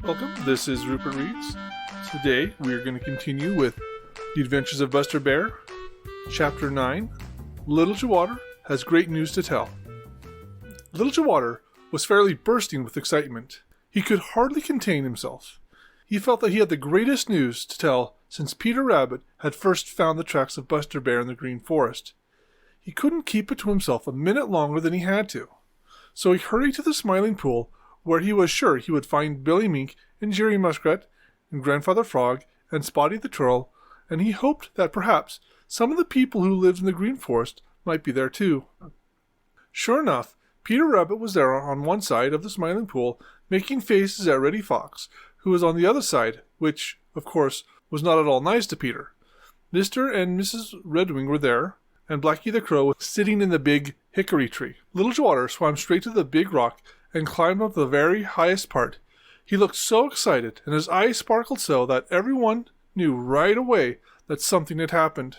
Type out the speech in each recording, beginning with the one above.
Welcome, this is Rupert Reads. Today we are going to continue with The Adventures of Buster Bear, Chapter 9, Little Joe Has Great News to Tell. Little Joe was fairly bursting with excitement. He could hardly contain himself. He felt that he had the greatest news to tell since Peter Rabbit had first found the tracks of Buster Bear in the Green Forest. He couldn't keep it to himself a minute longer than he had to. So he hurried to the Smiling Pool, where he was sure he would find Billy Mink and Jerry Muskrat and Grandfather Frog and Spotty the Turtle, and he hoped that perhaps some of the people who lived in the Green Forest might be there too. Sure enough, Peter Rabbit was there on one side of the Smiling Pool, making faces at Reddy Fox, who was on the other side, which, of course, was not at all nice to Peter. Mr. and Mrs. Redwing were there, and Blacky the Crow was sitting in the big hickory tree. Little Joe swam straight to the big rock and climbed up the very highest part. He looked so excited, and his eyes sparkled so that everyone knew right away that something had happened.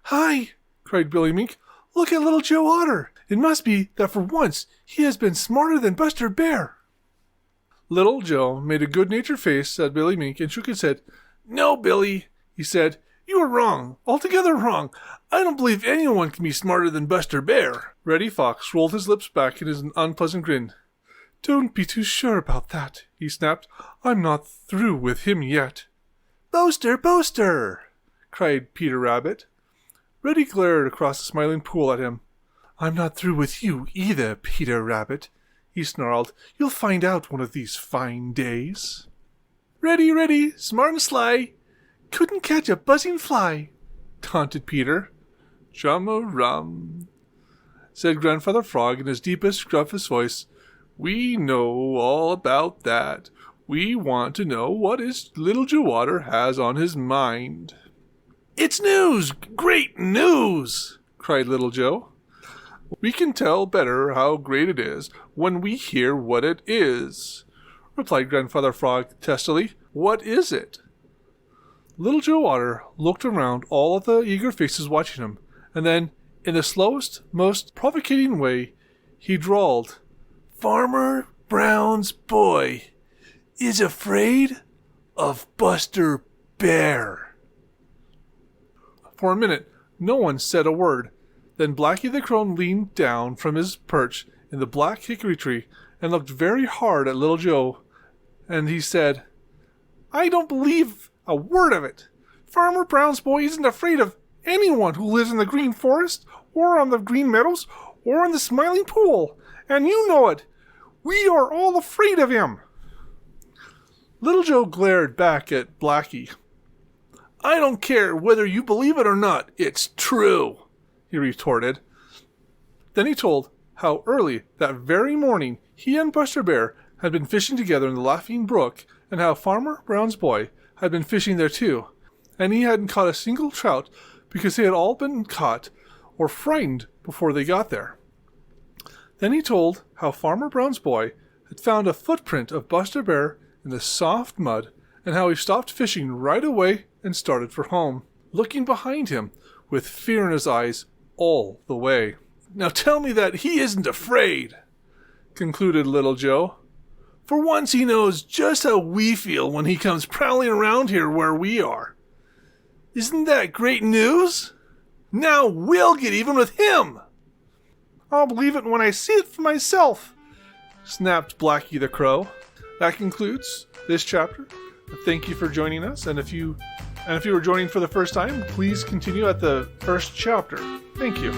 "Hi!" cried Billy Mink. "Look at Little Joe Otter! It must be that for once he has been smarter than Buster Bear." Little Joe made a good-natured face at Billy Mink and shook his head. "No, Billy," he said. "You are wrong, altogether wrong. I don't believe anyone can be smarter than Buster Bear." Reddy Fox rolled his lips back in his unpleasant grin. "Don't be too sure about that," he snapped. "I'm not through with him yet." "Boaster, boaster!" cried Peter Rabbit. Reddy glared across the Smiling Pool at him. "I'm not through with you either, Peter Rabbit," he snarled. "You'll find out one of these fine days." "Reddy, smart and sly, couldn't catch a buzzing fly," taunted Peter. "Chum-a-rum," said Grandfather Frog in his deepest, gruffest voice. "We know all about that. We want to know what Little Joe has on his mind." "It's news! Great news!" cried Little Joe. "We can tell better how great it is when we hear what it is," replied Grandfather Frog testily. "What is it?" Little Joe Otter looked around all of the eager faces watching him, and then, in the slowest, most provocating way, he drawled, "Farmer Brown's boy is afraid of Buster Bear." For a minute, no one said a word. Then Blacky the Crow leaned down from his perch in the black hickory tree and looked very hard at Little Joe, and he said, "I don't believe a word of it. Farmer Brown's boy isn't afraid of anyone who lives in the Green Forest, or on the Green Meadows, or in the Smiling Pool, and you know it. We are all afraid of him." Little Joe glared back at Blacky. "I don't care whether you believe it or not. It's true," he retorted. Then he told how early that very morning he and Buster Bear had been fishing together in the Laughing Brook, and how Farmer Brown's boy had been fishing there too, and he hadn't caught a single trout because they had all been caught or frightened before they got there. Then he told how Farmer Brown's boy had found a footprint of Buster Bear in the soft mud, and how he stopped fishing right away and started for home, looking behind him with fear in his eyes all the way. "Now tell me that he isn't afraid," concluded Little Joe. "For once he knows just how we feel when he comes prowling around here where we are. Isn't that great news? Now we'll get even with him." "I'll believe it when I see it for myself," snapped Blacky the Crow. That concludes this chapter. Thank you for joining us, and if you were joining for the first time, please continue at the first chapter. Thank you.